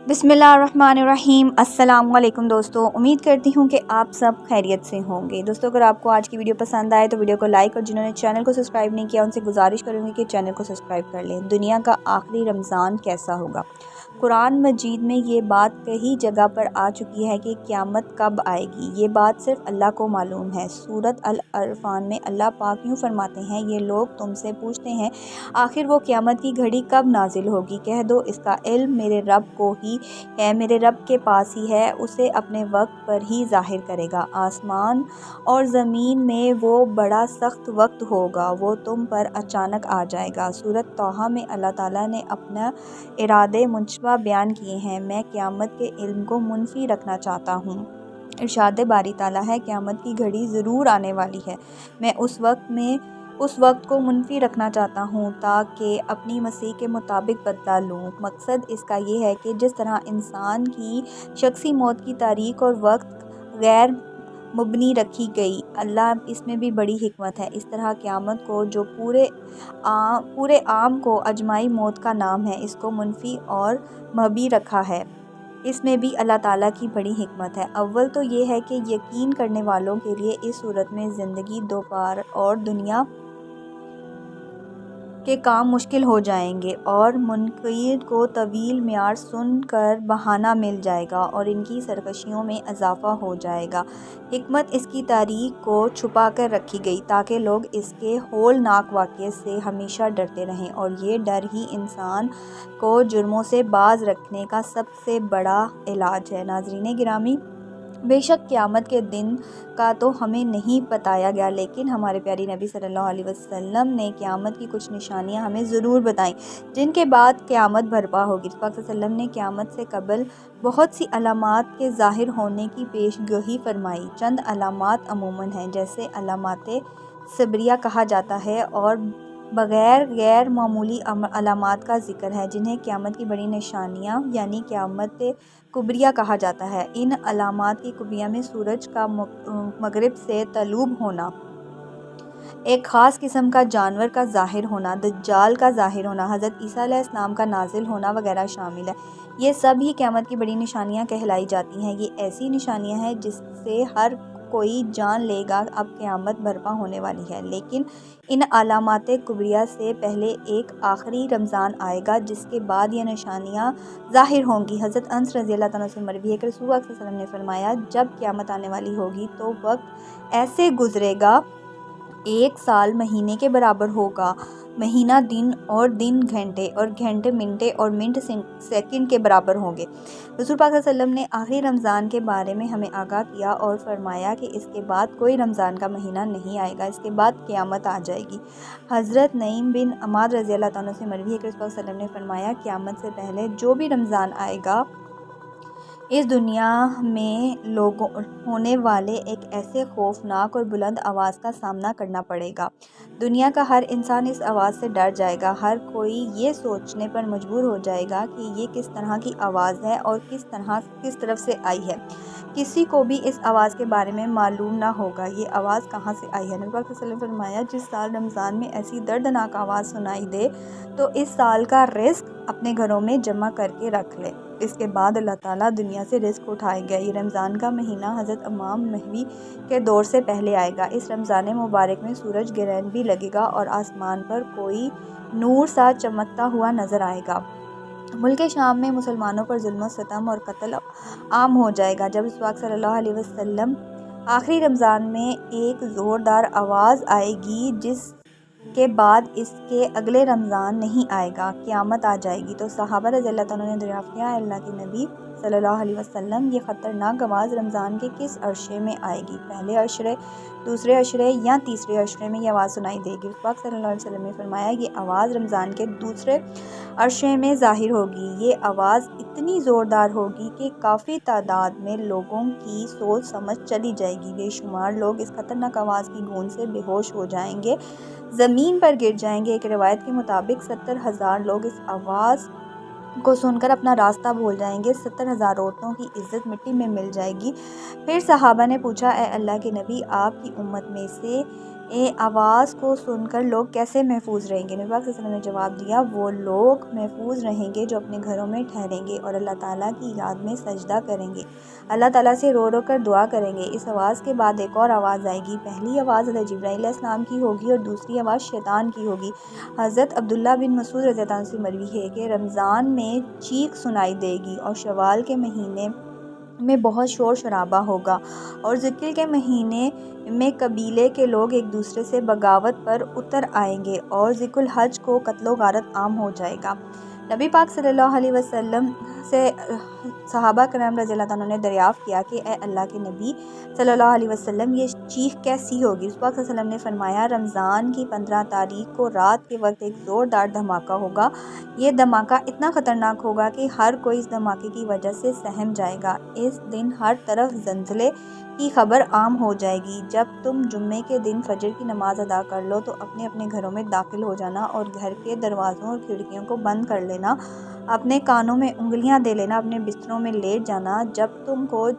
बिस्मिल्लाहिर्रहमानिर्रहीम। अस्सलाम वालेकुम दोस्तों, उम्मीद करती हूँ कि आप सब खैरियत से होंगे। दोस्तों, अगर आपको आज की वीडियो पसंद आए तो वीडियो को लाइक, और जिन्होंने चैनल को सब्सक्राइब नहीं किया उनसे गुजारिश करूँगी कि चैनल को सब्सक्राइब कर लें। दुनिया का आखिरी रमज़ान कैसा होगा? कुरान मजीद में ये बात कई जगह पर आ चुकी है कि क़यामत कब आएगी। ये बात सिर्फ अल्लाह को मालूम है। सूरत अल-अरफ़ान में अल्लाह पाक यूँ फरमाते हैं, ये लोग तुमसे पूछते हैं आखिर वो क़यामत की घड़ी कब नाजिल होगी। कह दो इसका इल्म मेरे रब को ही है, मेरे रब के पास ही है, उसे अपने वक्त पर ही ज़ाहिर करेगा। आसमान और ज़मीन में वो बड़ा सख्त वक्त होगा, वो तुम पर अचानक आ जाएगा। सूरत तौहा में अल्लाह ताला ने अपना इरादे मुंशबा बयान किए हैं। मैं क़यामत के इल्म को मुनफ़ी रखना चाहता हूँ। इरशाद बारी ताला है, क़यामत की घड़ी ज़रूर आने वाली है। मैं उस वक्त को मुनफ़ी रखना चाहता हूँ ताकि अपनी मसीह के मुताबिक बदला लूँ। मकसद इसका ये है कि जिस तरह इंसान की शख्सी मौत की तारीख और वक्त गैर मुबनी रखी गई, अल्लाह इसमें भी बड़ी हिकमत है। इस तरह क़यामत को जो पूरे आम को अजमाई मौत का नाम है, इसको मुनफ़ी और मबी रखा है। इसमें भी अल्लाह ताला की बड़ी हिकमत है। अव्वल तो ये है कि यकीन करने वालों के लिए इस सूरत में ज़िंदगी दो पार और दुनिया के काम मुश्किल हो जाएंगे, और मुनकिर को तवील मियार सुन कर बहाना मिल जाएगा और इनकी सरकशियों में इजाफ़ा हो जाएगा। हिकमत इसकी तारीख को छुपा कर रखी गई ताकि लोग इसके होलनाक वाक़े से हमेशा डरते रहें, और ये डर ही इंसान को जुर्मों से बाज रखने का सबसे बड़ा इलाज है। नाज़रीन गिरामी, बेशक क़यामत के दिन का तो हमें नहीं बताया गया, लेकिन हमारे प्यारी नबी सल्लल्लाहु अलैहि वसल्लम ने क़यामत की कुछ निशानियां हमें ज़रूर बताईं, जिनके बाद क़यामत बर्पा होगी। पाक सल्लल्लाहु अलैहि वसल्लम ने क़यामत से कबल बहुत सी अलामात के ज़ाहिर होने की पेशगोई फरमाई। चंद अलामात अमूमन हैं, जैसे अलामात सब्रिया कहा जाता है, और बग़ैर गैर मामूली अलामात का ज़िक्र है, जिन्हें क़यामत की बड़ी निशानियाँ यानी क़यामत कुबरिया कहा जाता है। इन अलामात की कुबरिया में सूरज का मगरिब से तलूब होना, एक ख़ास किस्म का जानवर का ज़ाहिर होना, दज्जाल का ज़ाहिर होना, हज़रत ईसा अलैहिस्सलाम का नाजिल होना वगैरह शामिल है। ये सब ही क़यामत की बड़ी निशानियाँ कहलाई जाती हैं। ये ऐसी निशानियाँ हैं जिससे हर कोई जान लेगा अब क़यामत बर्पा होने वाली है। लेकिन इन अलामात कुबरिया से पहले एक आखिरी रमज़ान आएगा, जिसके बाद ये निशानियाँ ज़ाहिर होंगी। हज़रत अनस रज़ी अल्लाह तआला से मरवी है कि रसूल सल्लल्लाहु अलैहि वसल्लम ने फरमाया, जब क़यामत आने वाली होगी तो वक्त ऐसे गुजरेगा, एक साल महीने के बराबर होगा, महीना दिन, और दिन घंटे, और घंटे मिनटे, और मिनट सेकंड के बराबर होंगे। रसूल पाक सल्लल्लाहु अलैहि वसल्लम ने आखिरी रमज़ान के बारे में हमें आगाह किया और फरमाया कि इसके बाद कोई रमज़ान का महीना नहीं आएगा, इसके बाद क़यामत आ जाएगी। हज़रत नईम बिन अमाद रज़ी अल्लाह तआला से मरवी है कि रसूल पाक सल्लल्लाहु अलैहि वसल्लम ने फरमाया, क़यामत से पहले जो भी रमज़ान आएगा, इस दुनिया में लोगों होने वाले एक ऐसे खौफनाक और बुलंद आवाज़ का सामना करना पड़ेगा। दुनिया का हर इंसान इस आवाज़ से डर जाएगा। हर कोई ये सोचने पर मजबूर हो जाएगा कि ये किस तरह की आवाज़ है और किस तरफ से आई है। किसी को भी इस आवाज़ के बारे में मालूम ना होगा ये आवाज़ कहाँ से आई है। नबी पाक सल्लल्लाहु अलैहि वसल्लम ने फरमाया, जिस साल रमज़ान में ऐसी दर्दनाक आवाज़ सुनाई दे तो इस साल का रिस्क अपने घरों में जमा करके रख ले। इसके बाद अल्लाह ताला दुनिया से रिस्क उठाएगा। ये रमज़ान का महीना हज़रत इमाम महदी के दौर से पहले आएगा। इस रमज़ान मुबारक में सूरज ग्रहण भी लगेगा और आसमान पर कोई नूर सा चमकता हुआ नज़र आएगा। मुल्क शाम में मुसलमानों पर जुल्म सितम और कत्ल आम हो जाएगा। जब रसूल सल्लल्लाहु अलैहि वसल्लम आखिरी रमज़ान में एक ज़ोरदार आवाज़ आएगी, जिसके बाद इसके अगले रमज़ान नहीं आएगा, क़यामत आ जाएगी, तो सहाबा रज़ी अल्लाह तआला ने दरियाफ़्त किया, अल्लाह के नबी सल्लल्लाहु अलैहि वसल्लम, ये ख़तरनाक आवाज़ रमज़ान के किस अरशे में आएगी? पहले अशरे, दूसरे अशरे, या तीसरे अशरे में ये आवाज़ सुनाई देगी? पाक सल्लल्लाहु अलैहि वसल्लम ने फरमाया, ये आवाज़ रमज़ान के दूसरे अरशे में ज़ाहिर होगी। ये आवाज़ इतनी ज़ोरदार होगी कि काफ़ी तादाद में लोगों की सोच समझ चली जाएगी। बेशुमार लोग इस खतरनाक आवाज़ की गूंज से बेहोश हो जाएंगे, ज़मीन पर गिर जाएंगे। एक रिवायत के मुताबिक 70,000 लोग इस आवाज़ को सुनकर अपना रास्ता भूल जाएंगे। 70,000 औरतों की इज्जत मिट्टी में मिल जाएगी। फिर सहाबा ने पूछा, ए अल्लाह के नबी, आपकी उम्मत में से آواز کو سن کر لوگ کیسے محفوظ رہیں گے؟ نبی پاک صلی اللہ علیہ وسلم نے جواب دیا، وہ لوگ محفوظ رہیں گے جو اپنے گھروں میں ٹھہریں گے اور اللہ تعالیٰ کی یاد میں سجدہ کریں گے، اللہ تعالیٰ سے رو رو کر دعا کریں گے۔ اس آواز کے بعد ایک اور آواز آئے گی، پہلی آواز حضرت جبرائیل علیہ السلام کی ہوگی اور دوسری آواز شیطان کی ہوگی۔ حضرت عبداللہ بن مسعود رضی اللہ عنہ سے مروی ہے کہ رمضان میں چیخ سنائی دے گی اور شوال کے مہینے میں بہت شور شرابہ ہوگا، اور ذوالحجہ کے مہینے میں قبیلے کے لوگ ایک دوسرے سے بغاوت پر اتر آئیں گے اور ذی الحج کو قتل و غارت عام ہو جائے گا۔ نبی پاک صلی اللہ علیہ وسلم سے صحابہ کرام رضی اللہ عنہ نے دریافت کیا کہ اے اللہ کے نبی صلی اللہ علیہ وسلم، یہ چیخ کیسی ہوگی؟ رسول پاک صلی اللہ علیہ وسلم نے فرمایا، رمضان کی 15 تاریخ کو رات کے وقت ایک زوردار دھماکہ ہوگا، یہ دھماکہ اتنا خطرناک ہوگا کہ ہر کوئی اس دھماکے کی وجہ سے سہم جائے گا۔ اس دن ہر طرف زلزلے کی خبر عام ہو جائے گی۔ جب تم جمعے کے دن فجر کی نماز ادا کر لو تو اپنے اپنے گھروں میں داخل ہو جانا اور گھر کے دروازوں اور کھڑکیوں کو بند کر لینا، اپنے کانوں میں انگلیاں دے لینا، اپنے بستروں میں لیٹ جانا۔ جب تم کو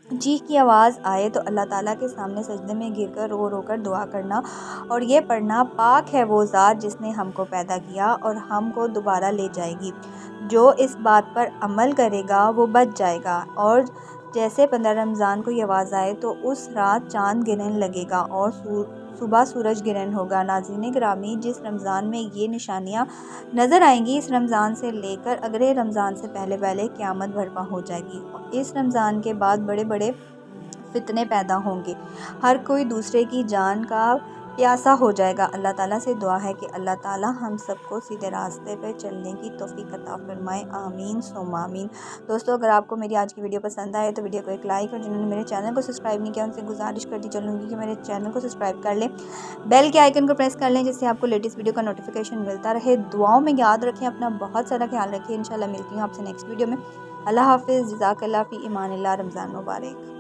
چیخ کی آواز آئے تو اللہ تعالیٰ کے سامنے سجدے میں گر کر رو رو کر دعا کرنا اور یہ پڑھنا، پاک ہے وہ ذات جس نے ہم کو پیدا کیا اور ہم کو دوبارہ لے جائے گی۔ جو اس بات پر عمل کرے گا وہ بچ جائے گا۔ اور جیسے 15 رمضان کو یہ آواز آئے تو اس رات چاند گرنے لگے گا اور صبح سورج گرہن ہوگا۔ ناظرین گرامی، جس رمضان میں یہ نشانیاں نظر آئیں گی، اس رمضان سے لے کر اگلے رمضان سے پہلے پہلے قیامت برپا ہو جائے گی۔ اس رمضان کے بعد بڑے بڑے فتنے پیدا ہوں گے، ہر کوئی دوسرے کی جان کا پیاسا ہو جائے گا۔ اللہ تعالیٰ سے دعا ہے کہ اللہ تعالیٰ ہم سب کو سیدھے راستے پہ چلنے کی توفیق عطا فرمائے، آمین ثم آمین۔ دوستو، اگر آپ کو میری آج کی ویڈیو پسند آئے تو ویڈیو کو ایک لائک، اور جنہوں نے میرے چینل کو سبسکرائب نہیں کیا ان سے گزارش کرتی چلوں گی کہ میرے چینل کو سبسکرائب کر لیں، بیل کے آئیکن کو پریس کر لیں جس سے آپ کو لیٹسٹ ویڈیو کا نوٹیفیکیشن ملتا رہے۔ دعاؤں میں یاد رکھیں، اپنا بہت سارا خیال رکھیں۔ انشاءاللہ ملتی ہوں آپ سے نیکسٹ ویڈیو میں۔ اللہ حافظ، جزاک اللہ، فی امان اللہ، رمضان مبارک۔